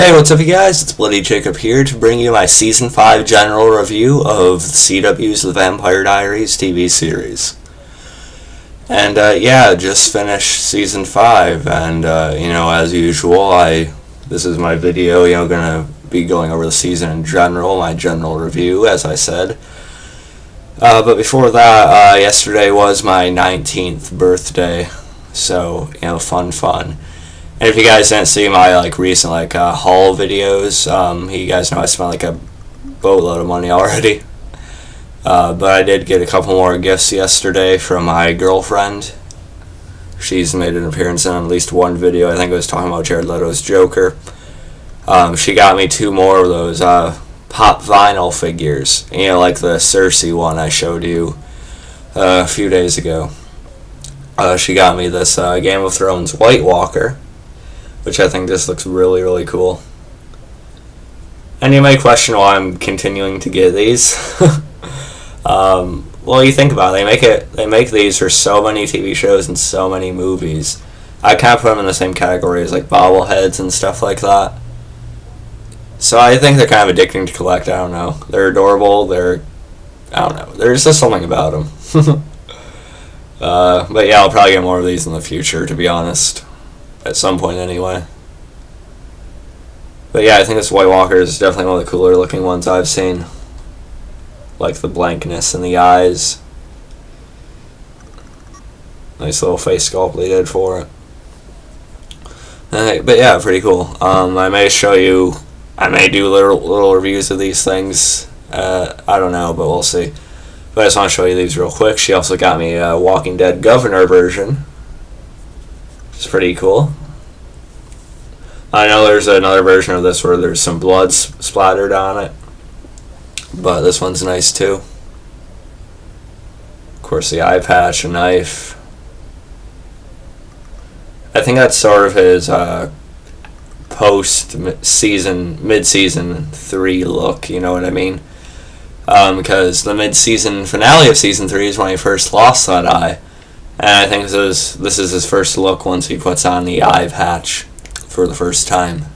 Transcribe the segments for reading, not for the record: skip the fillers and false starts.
Hey, what's up, you guys? It's Bloody Jacob here to bring you my Season 5 general review of CW's The Vampire Diaries TV series. And, just finished Season 5, and, as usual, this is my video, gonna be going over the season in general, my general review, as I said. But before that, yesterday was my 19th birthday, so, fun. And if you guys didn't see my recent haul videos, you guys know I spent a boatload of money already. But I did get a couple more gifts yesterday from my girlfriend. She's made an appearance in at least one video. I think I was talking about Jared Leto's Joker. She got me two more of those pop vinyl figures. Like the Cersei one I showed you a few days ago. She got me this Game of Thrones White Walker, which I think just looks really, really cool. And you may question why I'm continuing to get these. Well, you think about it, they make these for so many TV shows and so many movies. I kind of put them in the same category as bobbleheads and stuff like that. So I think they're kind of addicting to collect. I don't know. They're adorable. There's just something about them. But yeah, I'll probably get more of these in the future, to be honest. At some point, anyway. But yeah, I think this White Walker is definitely one of the cooler looking ones I've seen. Like the blankness in the eyes. Nice little face sculpt they did for it. But yeah, pretty cool. I may do little reviews of these things. I don't know, but we'll see. But I just want to show you these real quick. She also got me a Walking Dead Governor version. It's pretty cool. I know there's another version of this where there's some blood splattered on it, but this one's nice too. Of course, the eye patch, a knife. I think that's sort of his mid-season 3 look, you know what I mean? Because the mid-season finale of Season 3 is when he first lost that eye. And I think this is his first look once he puts on the eye patch for the first time.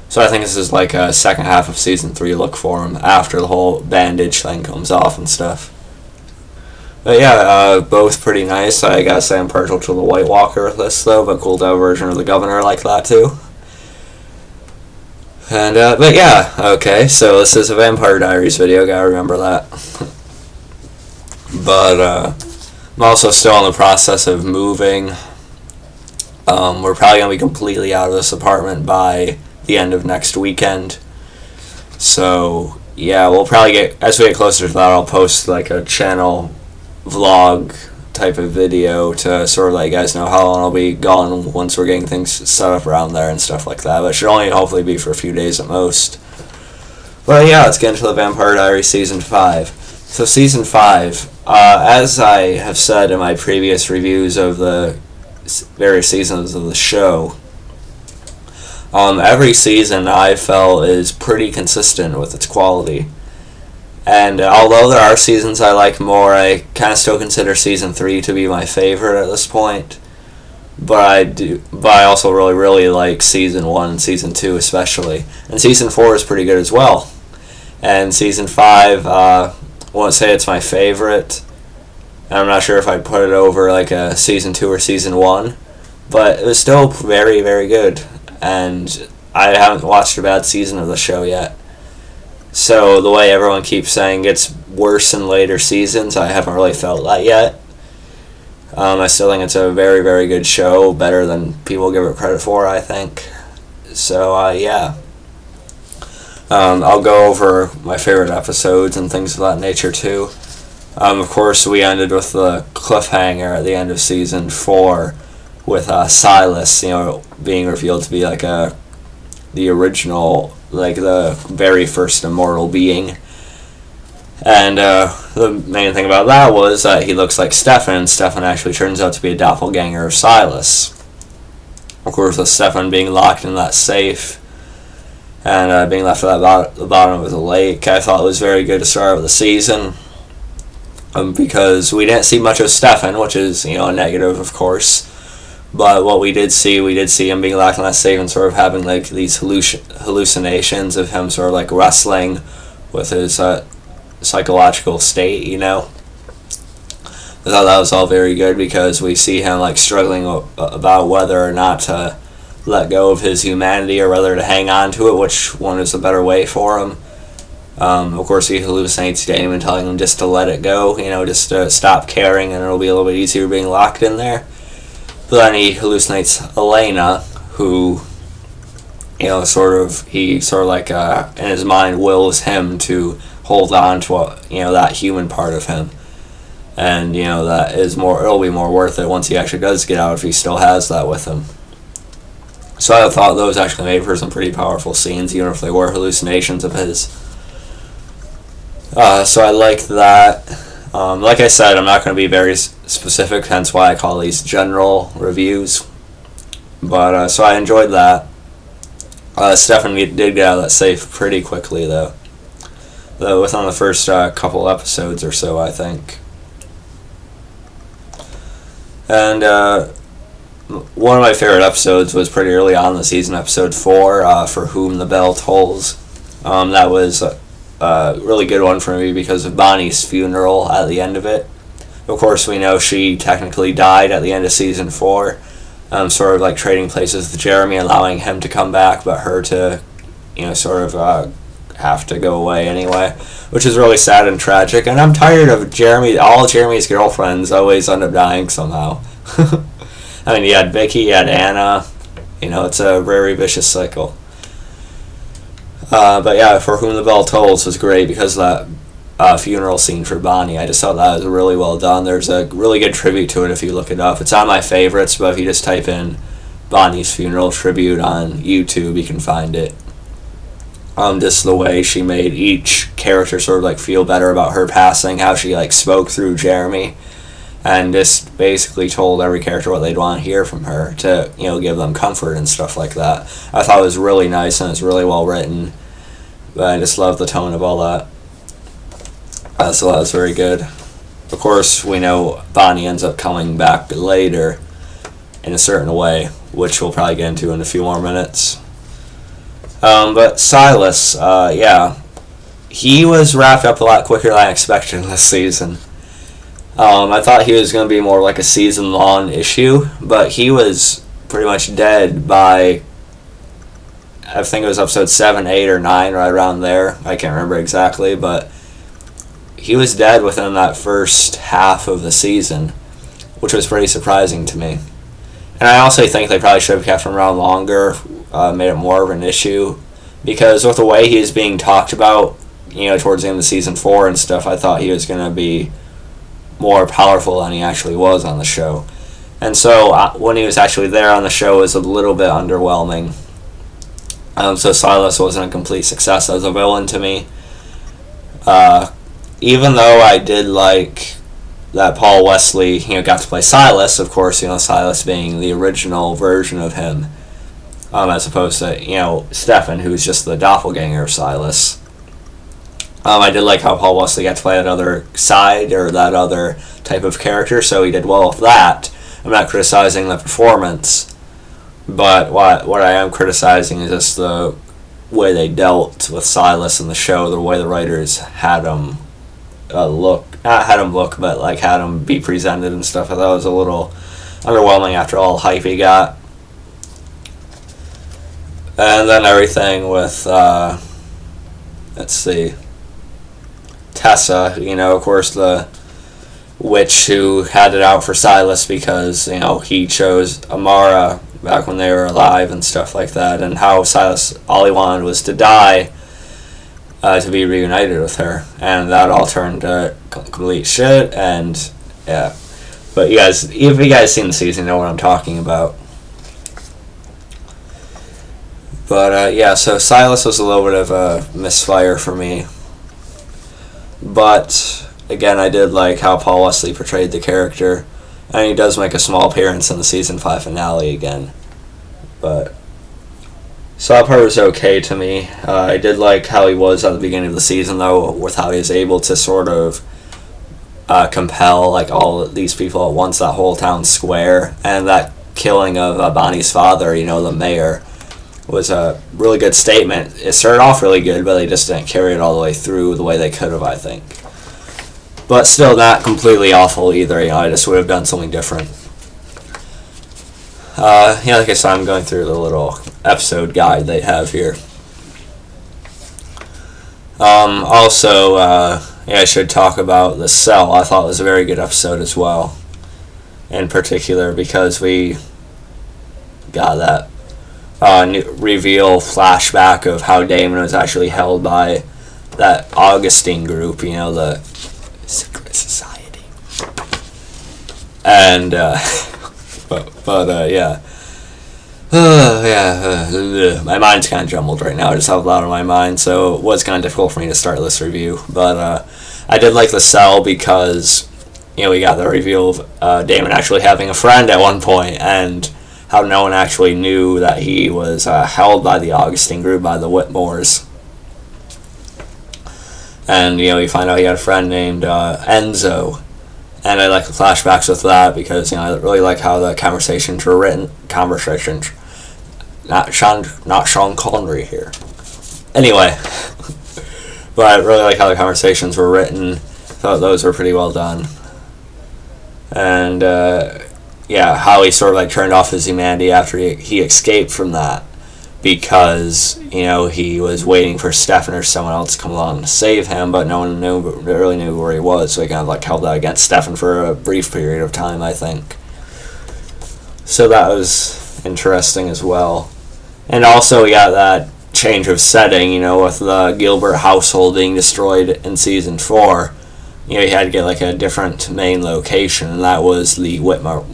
So I think this is a second half of Season 3 look for him after the whole bandage thing comes off and stuff. But yeah, both pretty nice. I gotta say I'm partial to the White Walker with this though, but cool to have a version of the Governor like that too. And, but yeah, okay, so this is a Vampire Diaries video, gotta remember that. But, I'm also still in the process of moving. We're probably going to be completely out of this apartment by the end of next weekend. So, yeah, we'll probably as we get closer to that, I'll post a channel vlog type of video to sort of let you guys know how long I'll be gone once we're getting things set up around there and stuff like that. But it should only hopefully be for a few days at most. But yeah, let's get into the Vampire Diaries Season 5. So Season 5, as I have said in my previous reviews of the various seasons of the show, every season I felt is pretty consistent with its quality. And although there are seasons I like more, I kind of still consider Season 3 to be my favorite at this point. But I also really, really like Season 1 and Season 2 especially. And Season 4 is pretty good as well. And Season 5, I won't say it's my favorite. I'm not sure if I'd put it over a Season 2 or Season 1. But it was still very, very good. And I haven't watched a bad season of the show yet. So the way everyone keeps saying it's worse in later seasons, I haven't really felt that yet. I still think it's a very, very good show. Better than people give it credit for, I think. So, yeah. I'll go over my favorite episodes and things of that nature too. Of course, we ended with the cliffhanger at the end of Season 4 with Silas, being revealed to be the original, the very first immortal being. And the main thing about that was that he looks like Stefan, and Stefan actually turns out to be a doppelganger of Silas. Of course, with Stefan being locked in that safe and being left at the bottom of the lake, I thought it was very good to start with the season. Because we didn't see much of Stefan, which is, a negative, of course. But what we did see him being locked in that safe and sort of having like these hallucinations of him sort of like wrestling with his psychological state, you know. I thought that was all very good because we see him like struggling about whether or not to let go of his humanity or whether to hang on to it, which one is the better way for him. Of course, he hallucinates Damon telling him just to let it go, you know, just to stop caring, and it'll be a little bit easier being locked in there. But then he hallucinates Elena, who, you know, he like in his mind wills him to hold on to that human part of him, and you know that it'll be more worth it once he actually does get out if he still has that with him. So I thought those actually made for some pretty powerful scenes, even if they were hallucinations of his. So I liked that. Like I said, I'm not going to be very specific, hence why I call these general reviews. But so I enjoyed that. Stephanie did get out of that safe pretty quickly, though within the first couple episodes or so, I think. And one of my favorite episodes was pretty early on in the season, episode 4, For Whom the Bell Tolls. That was a really good one for me because of Bonnie's funeral at the end of it. Of course, we know she technically died at the end of season 4, sort of like trading places with Jeremy, allowing him to come back, but her to, have to go away anyway, which is really sad and tragic. And I'm tired of Jeremy. All Jeremy's girlfriends always end up dying somehow. I mean, you had Vicky, you had Anna. You know, it's a very vicious cycle. But yeah, For Whom the Bell Tolls was great because of that funeral scene for Bonnie. I just thought that was really well done. There's a really good tribute to it if you look it up. It's on my favorites, but if you just type in Bonnie's funeral tribute on YouTube, you can find it. Just the way she made each character sort of like feel better about her passing, how she like spoke through Jeremy, and just basically told every character what they'd want to hear from her to, give them comfort and stuff like that. I thought it was really nice and it's really well written. But I just love the tone of all that. So that was very good. Of course, we know Bonnie ends up coming back later in a certain way, which we'll probably get into in a few more minutes. But Silas, he was wrapped up a lot quicker than I expected in this season. I thought he was going to be more like a season-long issue, but he was pretty much dead by, I think it was episode 7, 8, or 9, right around there. I can't remember exactly, but he was dead within that first half of the season, which was pretty surprising to me. And I also think they probably should have kept him around longer, made it more of an issue, because with the way he was being talked about, towards the end of season 4 and stuff, I thought he was going to be more powerful than he actually was on the show. And so when he was actually there on the show, it was a little bit underwhelming. So Silas wasn't a complete success as a villain to me. Even though I did like that Paul Wesley, got to play Silas, of course, Silas being the original version of him, as opposed to, Stefan, who's just the doppelganger of Silas. I did like how Paul Wesley got to play that other side, or that other type of character, so he did well with that. I'm not criticizing the performance, but what I am criticizing is just the way they dealt with Silas in the show, the way the writers had him but like had him be presented and stuff. I thought it was a little underwhelming after all hype he got. And then everything with, Tessa, of course, the witch who had it out for Silas because, he chose Amara back when they were alive and stuff like that, and how Silas, all he wanted was to die, to be reunited with her, and that all turned to complete shit. And yeah, but if you guys seen the season, you know what I'm talking about. But so Silas was a little bit of a misfire for me, but again, I did like how Paul Wesley portrayed the character, and he does make a small appearance in the season 5 finale again. But so that part was okay to me. I did like how he was at the beginning of the season, though, with how he was able to sort of compel like all of these people at once, that whole town square, and that killing of Bonnie's father, the mayor, was a really good statement. It started off really good, but they just didn't carry it all the way through the way they could have, I think. But still not completely awful either. I just would have done something different. Like I said, I'm going through the little episode guide they have here. I should talk about The Cell. I thought it was a very good episode as well. In particular, because we got that reveal flashback of how Damon was actually held by that Augustine group, the secret society. And, my mind's kind of jumbled right now. I just have a lot on my mind, so it was kind of difficult for me to start this review. But I did like The Cell because, we got the reveal of Damon actually having a friend at one point, and how no one actually knew that he was held by the Augustine group, by the Whitmores. And, you find out he had a friend named Enzo. And I like the flashbacks with that because, I really like how the conversations were written. Not Sean Connery here. Anyway. But I really like how the conversations were written. Thought those were pretty well done. And, how he sort of turned off his humanity after he escaped from that because, he was waiting for Stefan or someone else to come along to save him, but no one really knew where he was, so he kind of held that against Stefan for a brief period of time, I think. So that was interesting as well. And also we got that change of setting, with the Gilbert household being destroyed in season 4. You had to get a different main location, and that was the Whitmore.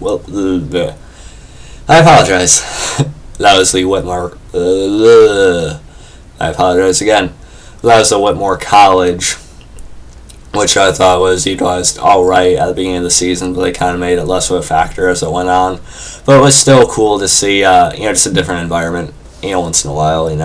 I apologize. That was the Whitmore. I apologize again. That was the Whitmore College, which I thought was utilized alright at the beginning of the season, but they kind of made it less of a factor as it went on. But it was still cool to see, just a different environment, once in a while, And,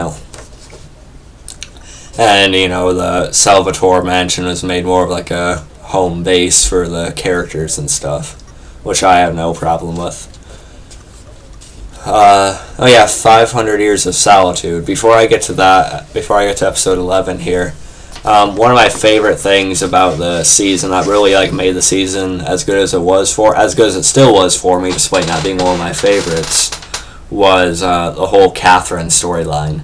the Salvatore mansion was made more of a home base for the characters and stuff, which I have no problem with. 500 Years of Solitude. Before I get to episode 11 here, one of my favorite things about the season that really made the season as good as it still was for me, despite not being one of my favorites, was the whole Katherine storyline.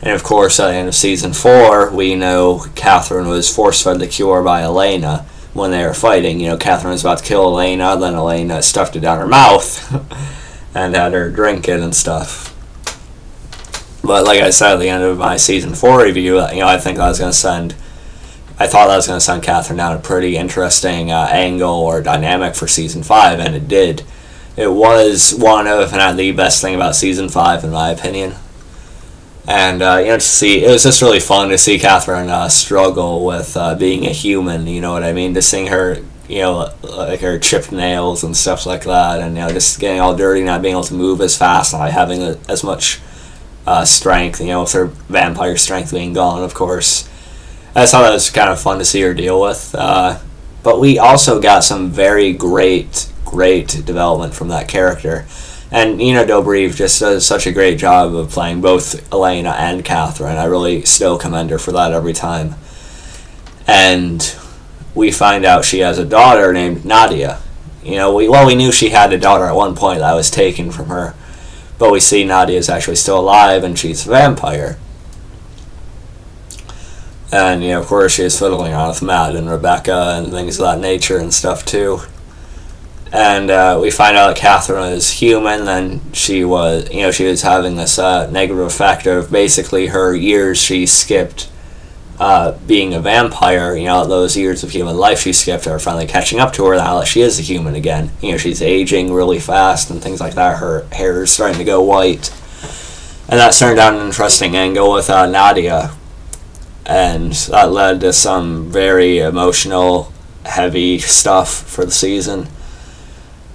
And of course, at the end of season 4, we know Katherine was force-fed the cure by Elena when they were fighting. Katherine was about to kill Elena, then Elena stuffed it down her mouth and had her drink it and stuff. But like I said at the end of my season 4 review, I thought that was going to send Katherine down a pretty interesting angle or dynamic for season 5, and it did. It was one of, if not the best thing about season 5, in my opinion. And, it was just really fun to see Katherine struggle with being a human, you know what I mean? Just seeing her, her chipped nails and stuff like that, and, just getting all dirty, not being able to move as fast, not having as much strength, with her vampire strength being gone, of course. I just thought that was kind of fun to see her deal with. But we also got some very great development from that character. And Nina Dobrev just does such a great job of playing both Elena and Katherine. I really still commend her for that every time. And we find out she has a daughter named Nadia. We knew she had a daughter at one point that was taken from her. But we see Nadia is actually still alive, and she's a vampire. And, of course, she's fiddling on with Matt and Rebecca and things of that nature and stuff, too. And we find out that Katherine is human, and she was having this negative effect of basically her years she skipped being a vampire. Those years of human life she skipped are finally catching up to her now that she is a human again. She's aging really fast and things like that. Her hair is starting to go white. And that turned down an interesting angle with Nadia. And that led to some very emotional, heavy stuff for the season.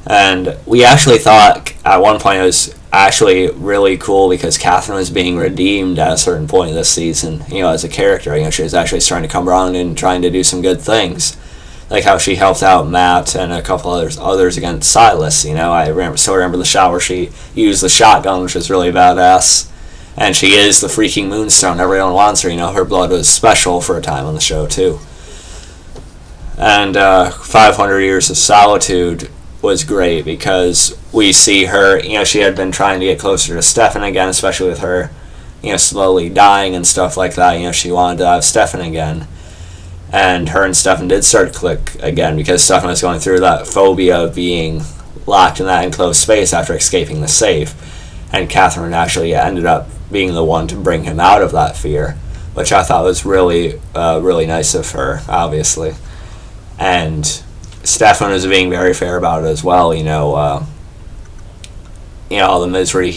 And we actually thought at one point it was actually really cool because Katherine was being redeemed at a certain point of this season, as a character. She was actually starting to come around and trying to do some good things. like how she helped out Matt and a couple others against Silas. I remember the shot where she used the shotgun, which was really badass. And she is the freaking Moonstone. Everyone wants her. Her blood was special for a time on the show too. And 500 Years of Solitude was great because we see her. She had been trying to get closer to Stefan again, especially with her, slowly dying and stuff like that. She wanted to have Stefan again. And her and Stefan did start to click again because Stefan was going through that phobia of being locked in that enclosed space after escaping the safe. And Katherine actually ended up being the one to bring him out of that fear, which I thought was really, really nice of her, obviously. And Stefan is being very fair about it as well. All the misery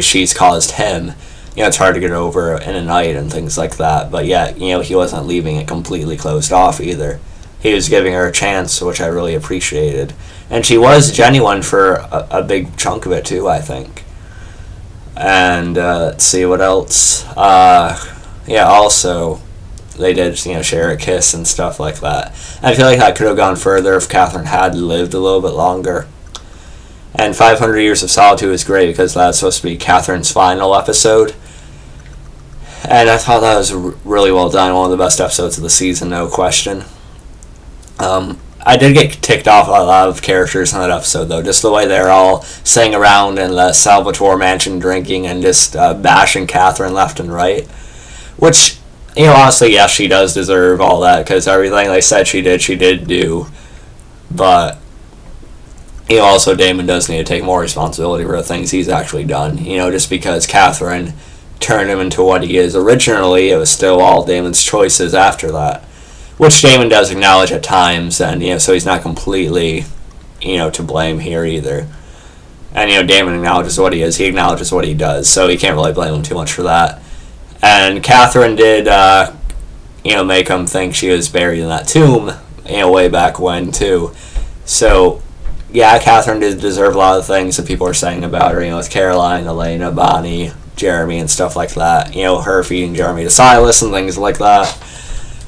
she's caused him. It's hard to get over in a night and things like that. But yet, he wasn't leaving it completely closed off either. He was giving her a chance, which I really appreciated. And she was genuine for a big chunk of it too, I think. And let's see what else. Also, they did share a kiss and stuff like that. And I feel like that could have gone further if Katherine had lived a little bit longer. And 500 Years of Solitude is great because that's supposed to be Katherine's final episode. And I thought that was really well done. One of the best episodes of the season, no question. I did get ticked off a lot of characters in that episode, though. Just the way they're all sitting around in the Salvatore mansion drinking and just bashing Katherine left and right. Which, honestly, yes, she does deserve all that because everything they said she did do. But also Damon does need to take more responsibility for the things he's actually done. Just because Katherine turned him into what he is originally, it was still all Damon's choices after that. Which Damon does acknowledge at times, and so he's not completely, to blame here either. And Damon acknowledges what he is, he acknowledges what he does, so you can't really blame him too much for that. And Katherine did, make him think she was buried in that tomb, way back when too. So, yeah, Katherine did deserve a lot of things that people are saying about her, with Caroline, Elena, Bonnie, Jeremy, and stuff like that. Her feeding Jeremy to Silas and things like that.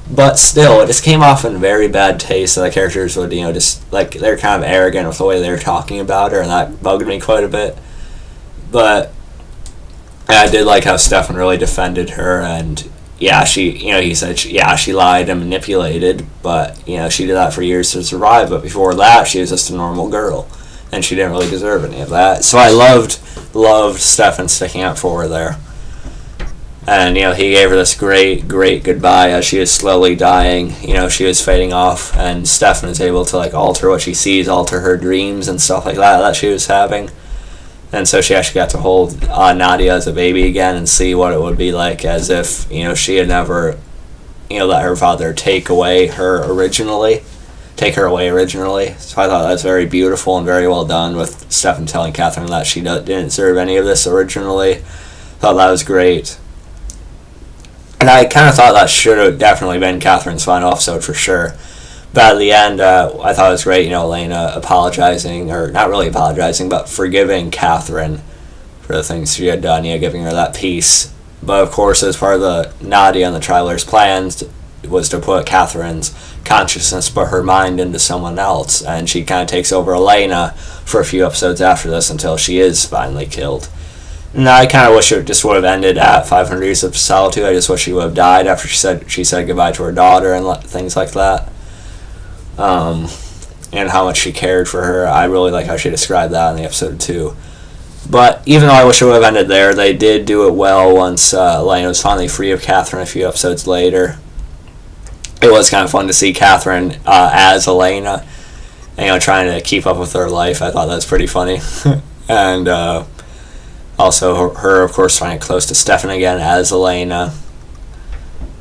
But still, it just came off in very bad taste. So the characters would, just, they're kind of arrogant with the way they were talking about her, and that bugged me quite a bit. But I did like how Stefan really defended her, and yeah, he said, she lied and manipulated, but, she did that for years to survive, but before that, she was just a normal girl, and she didn't really deserve any of that. So I loved Stefan sticking up for her there. And, he gave her this great, great goodbye as she was slowly dying. She was fading off, and Stefan is able to, alter what she sees, alter her dreams and stuff like that she was having. And so she actually got to hold Nadia as a baby again and see what it would be like as if, she had never, let her father take her away originally. So I thought that was very beautiful and very well done with Stefan telling Katherine that she didn't deserve any of this originally. Thought that was great. And I kind of thought that should have definitely been Katherine's final episode for sure. But at the end, I thought it was great, Elena apologizing, or not really apologizing, but forgiving Katherine for the things she had done, giving her that peace. But of course, as part of the Nadia and the Traveler's plans, was to put Katherine's consciousness, put her mind into someone else. And she kind of takes over Elena for a few episodes after this until she is finally killed. And I kind of wish it just would have ended at 500 Years of Solitude. I just wish she would have died after she said goodbye to her daughter and things like that. And how much she cared for her. I really like how she described that in the episode too. But even though I wish it would have ended there, they did do it well once Elena was finally free of Katherine a few episodes later. It was kind of fun to see Katherine as Elena, and, trying to keep up with her life. I thought that was pretty funny. And also her, of course, trying to get close to Stefan again as Elena.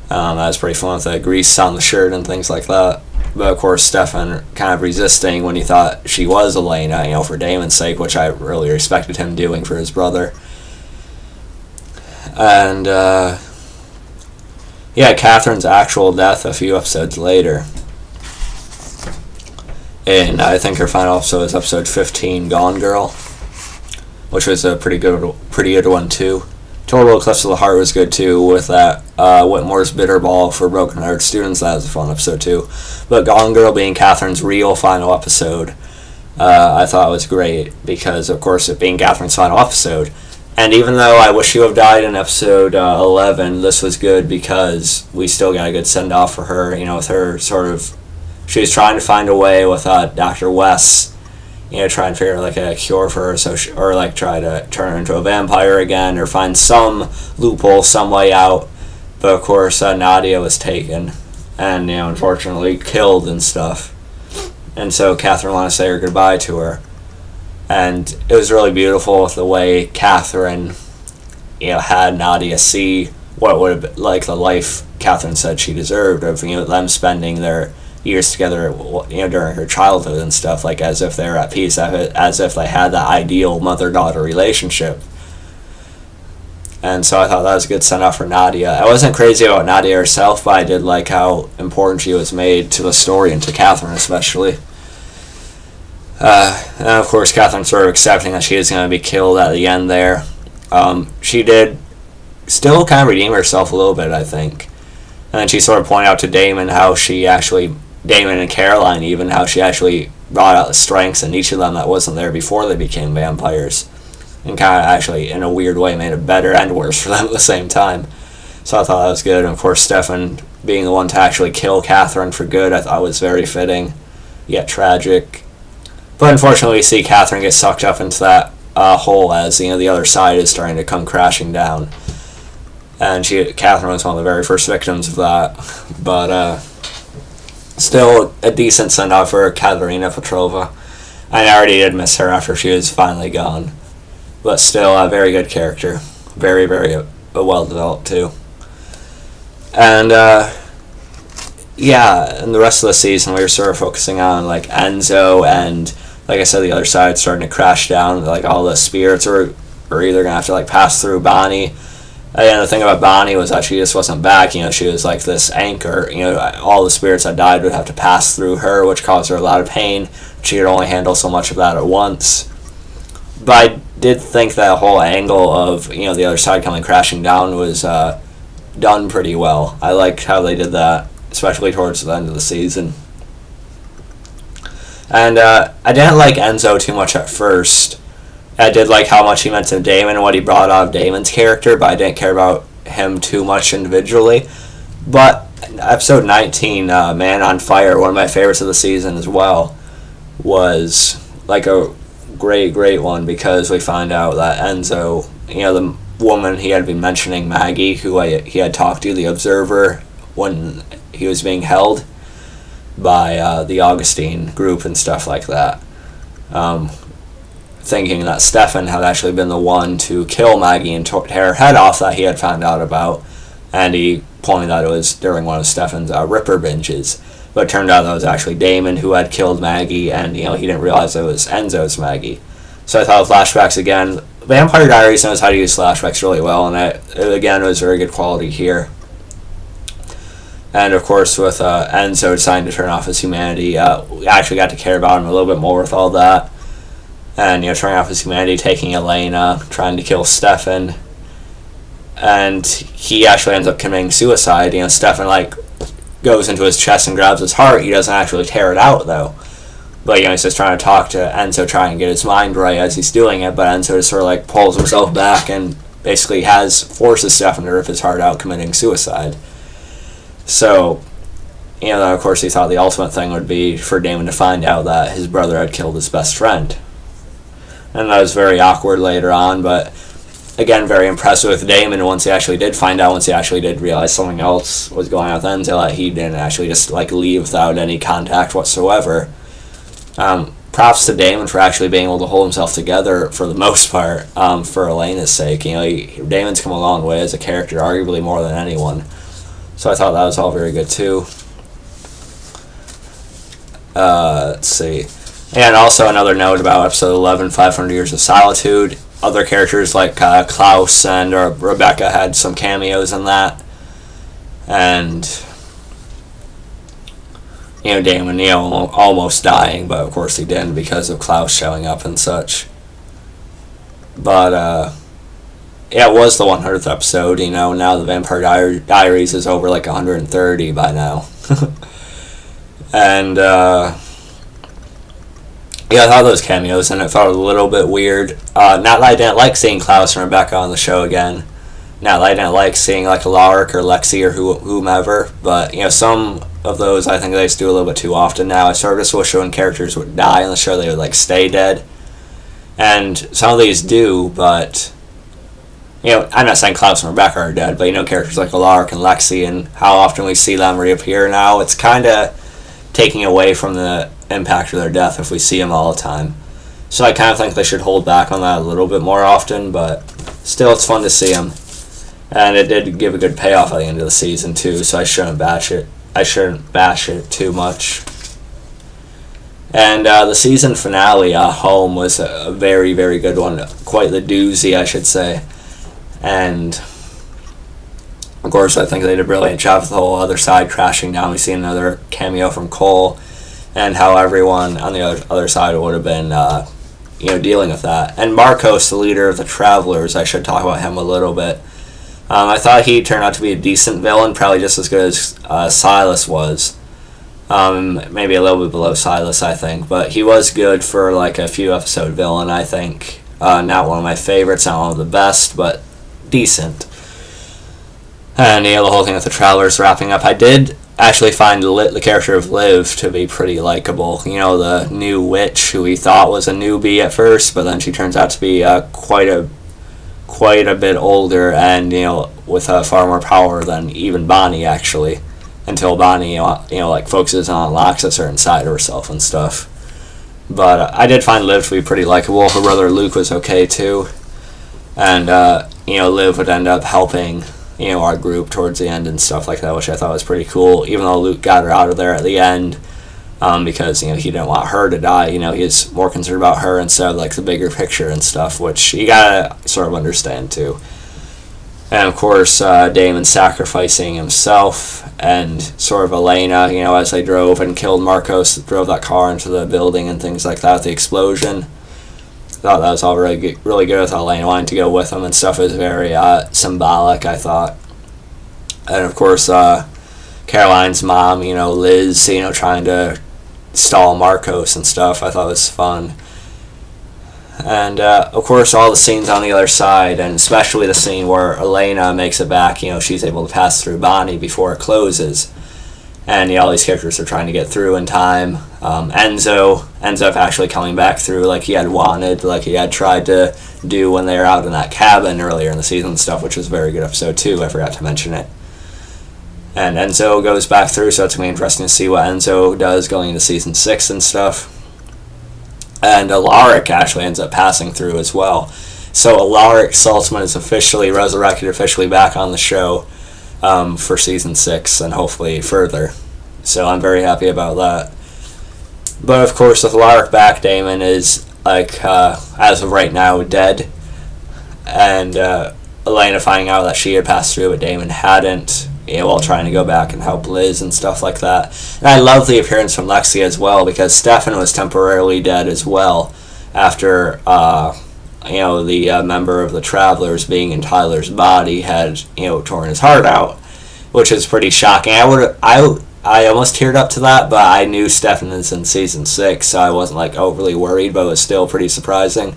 That was pretty fun with the grease on the shirt and things like that. But of course, Stefan kind of resisting when he thought she was Elena, for Damon's sake, which I really respected him doing for his brother. And, Katherine's actual death a few episodes later. And I think her final episode is episode 15, Gone Girl, which was a pretty good one too. Total Eclipse of the Heart was good too, with that Whitmore's Bitter Ball for Broken Heart students. That was a fun episode too. But Gone Girl being Katherine's real final episode, I thought was great because, of course, it being Katherine's final episode. And even though I wish she would have died in episode 11, this was good because we still got a good send-off for her, with her sort of... She was trying to find a way with Dr. West, try and figure like a cure for her, or try to turn her into a vampire again, or find some loophole, some way out. But of course, Nadia was taken, and unfortunately killed and stuff. And so Katherine wanted to say her goodbye to her, and it was really beautiful with the way Katherine, had Nadia see what would have been like the life Katherine said she deserved of them spending their years together, during her childhood and stuff, like as if they were at peace, as if they had that ideal mother-daughter relationship. And so I thought that was a good send-off for Nadia. I wasn't crazy about Nadia herself, but I did like how important she was made to the story and to Katherine especially. And of course, Katherine sort of accepting that she is going to be killed at the end there. She did still kind of redeem herself a little bit, I think. And then she sort of pointed out to Damon Damon and Caroline even, how she actually brought out the strengths in each of them that wasn't there before they became vampires. And kind of actually, in a weird way, made it better and worse for them at the same time. So I thought that was good. And of course, Stefan being the one to actually kill Katherine for good, I thought was very fitting, yet tragic. But unfortunately, we see Katherine get sucked up into that hole as the other side is starting to come crashing down. And Katherine was one of the very first victims of that. But still a decent send-off for Katerina Petrova. I already did miss her after she was finally gone. But still a very good character. Very, very well developed too. And and the rest of the season we were sort of focusing on like Enzo and, like I said, the other side starting to crash down. Like all the spirits are either gonna have to pass through Bonnie. And the thing about Bonnie was that she just wasn't back. She was like this anchor. All the spirits that died would have to pass through her, which caused her a lot of pain. She could only handle so much of that at once. But I did think that whole angle of the other side coming crashing down was done pretty well. I liked how they did that, especially towards the end of the season. And I didn't like Enzo too much at first. I did like how much he meant to Damon and what he brought out of Damon's character, but I didn't care about him too much individually. But episode 19, Man on Fire, one of my favorites of the season as well, was like a great one because we find out that Enzo, the woman he had been mentioning, Maggie, who he had talked to, the observer, when he was being held by the Augustine group and stuff like that. Thinking that Stefan had actually been the one to kill Maggie and tear her head off that he had found out about, and he pointed out it was during one of Stefan's Ripper binges. But it turned out that was actually Damon who had killed Maggie, and he didn't realize it was Enzo's Maggie. So I thought flashbacks again. Vampire Diaries knows how to use flashbacks really well, and it again was very good quality here. And of course, with Enzo deciding to turn off his humanity, we actually got to care about him a little bit more with all that. And turning off his humanity, taking Elena, trying to kill Stefan, and he actually ends up committing suicide. Stefan goes into his chest and grabs his heart. He doesn't actually tear it out though, but he's just trying to talk to Enzo, trying to get his mind right as he's doing it. But Enzo just sort of pulls himself back and basically forces Stefan to rip his heart out, committing suicide. So, of course, he thought the ultimate thing would be for Damon to find out that his brother had killed his best friend. And that was very awkward later on, but again, very impressed with Damon once he actually did find out, once he actually did realize something else was going on with Enzo, that he didn't actually just leave without any contact whatsoever. Props to Damon for actually being able to hold himself together for the most part, for Elena's sake. Damon's come a long way as a character, arguably more than anyone. So I thought that was all very good too. Let's see. And also another note about episode 11, 500 Years of Solitude. Other characters like Klaus and Rebecca had some cameos in that. And, Damon, almost dying, but of course he didn't because of Klaus showing up and such. But, yeah, it was the 100th episode. Now the Vampire Diaries is over like 130 by now. And yeah, I thought those cameos and it felt a little bit weird. Not that I didn't like seeing Klaus and Rebecca on the show again. Not that I didn't like seeing like Alaric or Lexi or whomever, but some of those I think they just do a little bit too often now. I sort of just wish when characters would die on the show they would like stay dead, and some of these do, but I'm not saying Klaus and Rebecca are dead, but characters like Alaric and Lexi and how often we see them reappear now, it's kind of taking away from the impact of their death if we see them all the time. So I kind of think they should hold back on that a little bit more often, but still it's fun to see them. And it did give a good payoff at the end of the season too, so I shouldn't bash it too much. And the season finale, Home, was a very, very good one. Quite the doozy, I should say. And of course, I think they did a brilliant job with the whole other side crashing down. We see another cameo from Cole, and how everyone on the other side would have been, dealing with that. And Marcos, the leader of the Travelers, I should talk about him a little bit. I thought he turned out to be a decent villain, probably just as good as Silas was. Maybe a little bit below Silas, I think, but he was good for like a few episode villain, I think. Not one of my favorites, not one of the best, but decent. And the whole thing with the Travelers wrapping up, I did actually find the character of Liv to be pretty likable. The new witch who we thought was a newbie at first, but then she turns out to be quite a bit older and with far more power than even Bonnie actually, until Bonnie focuses on unlocks a certain side of herself and stuff. But I did find Liv to be pretty likable. Her brother Luke was okay too, and Liv would end up helping our group towards the end and stuff like that, which I thought was pretty cool, even though Luke got her out of there at the end, because he didn't want her to die. He's more concerned about her instead of like the bigger picture and stuff, which you gotta sort of understand too. And of course, Damon sacrificing himself, and sort of Elena, as they drove and killed Marcos, drove that car into the building and things like that, the explosion. I thought that was all really good with Elena wanting to go with him and stuff. It was very symbolic, I thought. And of course, Caroline's mom, Liz, trying to stall Marcos and stuff, I thought was fun. And of course, all the scenes on the other side, and especially the scene where Elena makes it back, she's able to pass through Bonnie before it closes. And all these characters are trying to get through in time. Enzo ends up actually coming back through like he had wanted, like he had tried to do when they were out in that cabin earlier in the season and stuff, which was a very good episode too. I forgot to mention it. And Enzo goes back through, so it's going to be interesting to see what Enzo does going into season 6 and stuff. And Alaric actually ends up passing through as well. So Alaric Saltzman is officially resurrected, officially back on the show for season 6 and hopefully further. So I'm very happy about that. But of course, with Alaric back, Damon is as of right now dead. And Elena finding out that she had passed through but Damon hadn't, while trying to go back and help Liz and stuff like that. And I love the appearance from Lexi as well, because Stefan was temporarily dead as well after the member of the Travelers being in Tyler's body had torn his heart out, which is pretty shocking. I almost teared up to that, but I knew Stefan is in season 6, so I wasn't overly worried, but it was still pretty surprising.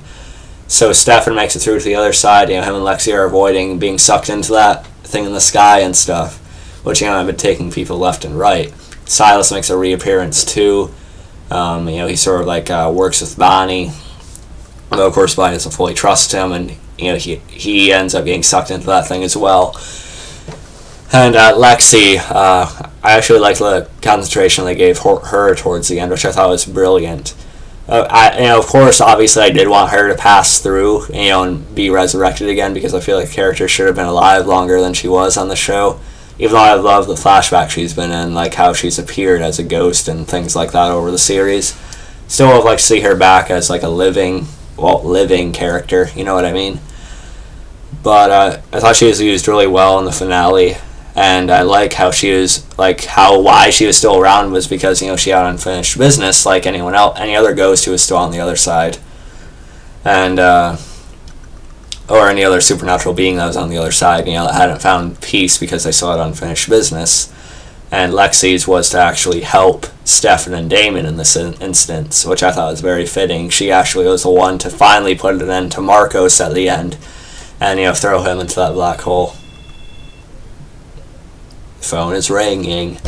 So Stefan makes it through to the other side. Him and Lexi are avoiding being sucked into that thing in the sky and stuff, which I've been taking people left and right. Silas makes a reappearance too. He sort of works with Bonnie, though of course Bonnie doesn't fully trust him, and he ends up getting sucked into that thing as well. And Lexi, I actually liked the concentration they gave her towards the end, which I thought was brilliant. Of course, obviously, I did want her to pass through, and be resurrected again, because I feel like the character should have been alive longer than she was on the show. Even though I love the flashback she's been in, like how she's appeared as a ghost and things like that over the series. Still would like to see her back as like a living character, you know what I mean? But I thought she was used really well in the finale. And I like how she was, why she was still around was because, she had unfinished business like anyone else, any other ghost who was still on the other side. And, of or any other supernatural being that was on the other side, that hadn't found peace because they still had unfinished business. And Lexi's was to actually help Stefan and Damon in this instance, which I thought was very fitting. She actually was the one to finally put an end to Marcos at the end, and throw him into that black hole. Phone is ringing.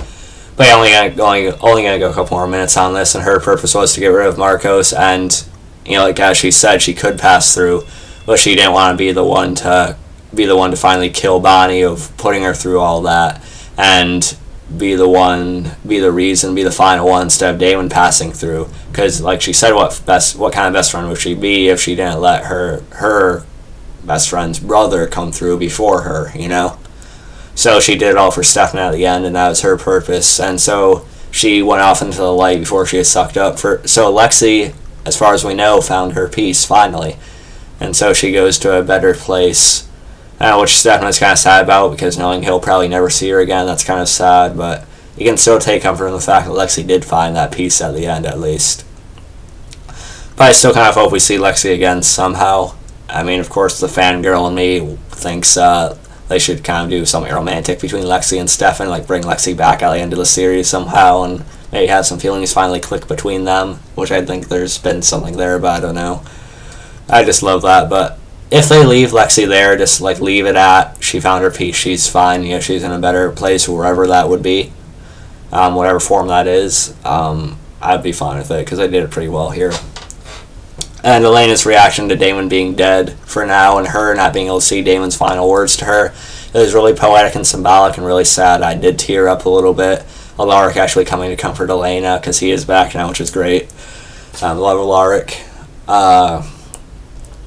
But only gonna go a couple more minutes on this, and her purpose was to get rid of Marcos, and like as she said, she could pass through, but she didn't want to be the one to finally kill Bonnie, of putting her through all that, and be the final one instead of Damon passing through. Because like she said, what kind of best friend would she be if she didn't let her best friend's brother come through before her, So she did it all for Stefan at the end, and that was her purpose. And so she went off into the light before she was sucked up. So Lexi, as far as we know, found her peace finally. And so she goes to a better place, which Stefan is kind of sad about, because knowing he'll probably never see her again, that's kind of sad. But you can still take comfort in the fact that Lexi did find that peace at the end, at least. But I still kind of hope we see Lexi again somehow. I mean, of course, the fangirl in me thinks they should kind of do something romantic between Lexi and Stefan, like bring Lexi back at the end of the series somehow, and maybe have some feelings finally click between them, which I think there's been something there, but I don't know. I just love that. But if they leave Lexi there, just like leave it at she found her peace, she's fine, she's in a better place wherever that would be, whatever form that is, I'd be fine with it, because I did it pretty well here. And Elena's reaction to Damon being dead for now, and her not being able to see Damon's final words to her, it was really poetic and symbolic and really sad. I did tear up a little bit. Alaric actually coming to comfort Elena, because he is back now, which is great. Love Alaric.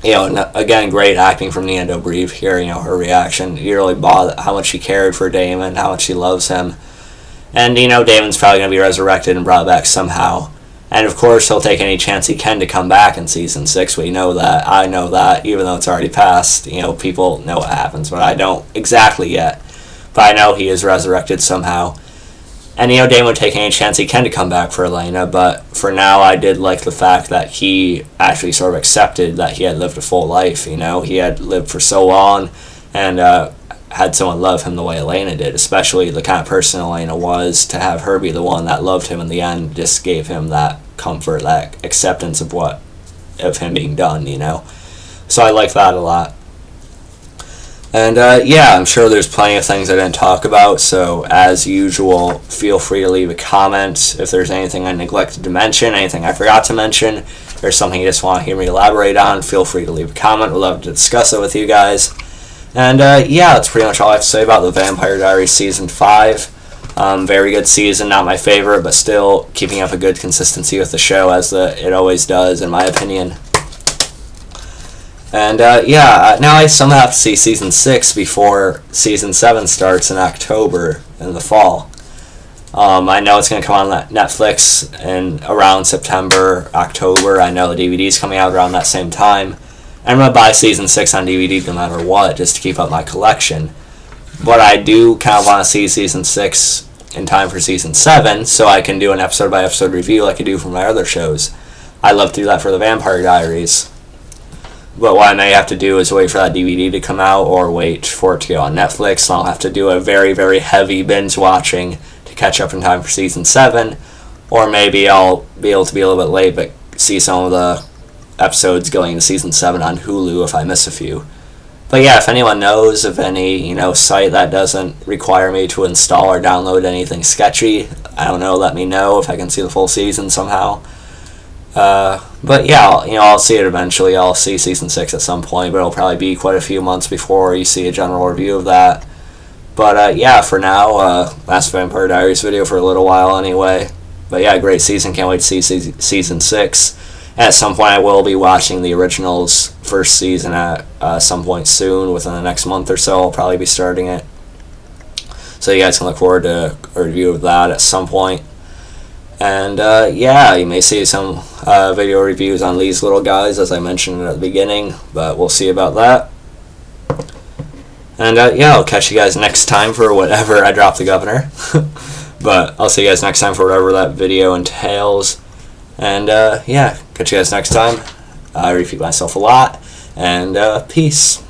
Again, great acting from Nina Dobrev here. Her reaction, you really bought how much she cared for Damon, how much she loves him. And Damon's probably going to be resurrected and brought back somehow. And of course, he'll take any chance he can to come back in season 6. We know that. I know that, even though it's already passed. People know what happens, but I don't exactly yet. But I know he is resurrected somehow. And Damon would take any chance he can to come back for Elena. But for now, I did like the fact that he actually sort of accepted that he had lived a full life. He had lived for so long, and had someone love him the way Elena did, especially the kind of person Elena was. To have her be the one that loved him in the end just gave him that comfort, that acceptance of him being done, So I like that a lot. And I'm sure there's plenty of things I didn't talk about, so as usual, feel free to leave a comment if there's anything I neglected to mention, anything I forgot to mention, or something you just want to hear me elaborate on. Feel free to leave a comment. We'd love to discuss it with you guys. And that's pretty much all I have to say about the Vampire Diaries Season 5. Very good season, not my favorite, but still keeping up a good consistency with the show, as it always does, in my opinion. And now I somehow have to see Season 6 before Season 7 starts in October, in the fall. I know it's going to come on Netflix in around September, October. I know the DVD's coming out around that same time. I'm going to buy Season 6 on DVD no matter what, just to keep up my collection. But I do kind of want to see Season 6 in time for Season 7, so I can do an episode-by-episode review like I do for my other shows. I love to do that for the Vampire Diaries. But what I may have to do is wait for that DVD to come out, or wait for it to go on Netflix, and I'll have to do a very, very heavy binge-watching to catch up in time for Season 7. Or maybe I'll be able to be a little bit late, but see some of the episodes going into Season 7 on Hulu if I miss a few. But if anyone knows of any, site that doesn't require me to install or download anything sketchy, I don't know, let me know if I can see the full season somehow. But I'll see it eventually. I'll see Season 6 at some point, but it'll probably be quite a few months before you see a general review of that. But for now, last Vampire Diaries video for a little while anyway. But great season, can't wait to see Season 6. At some point I will be watching the original's first season at some point soon, within the next month or so. I'll probably be starting it. So you guys can look forward to a review of that at some point. And you may see some video reviews on these little guys, as I mentioned at the beginning, but we'll see about that. And I'll catch you guys next time for whatever I drop the governor. But I'll see you guys next time for whatever that video entails. And catch you guys next time. I repeat myself a lot. And peace.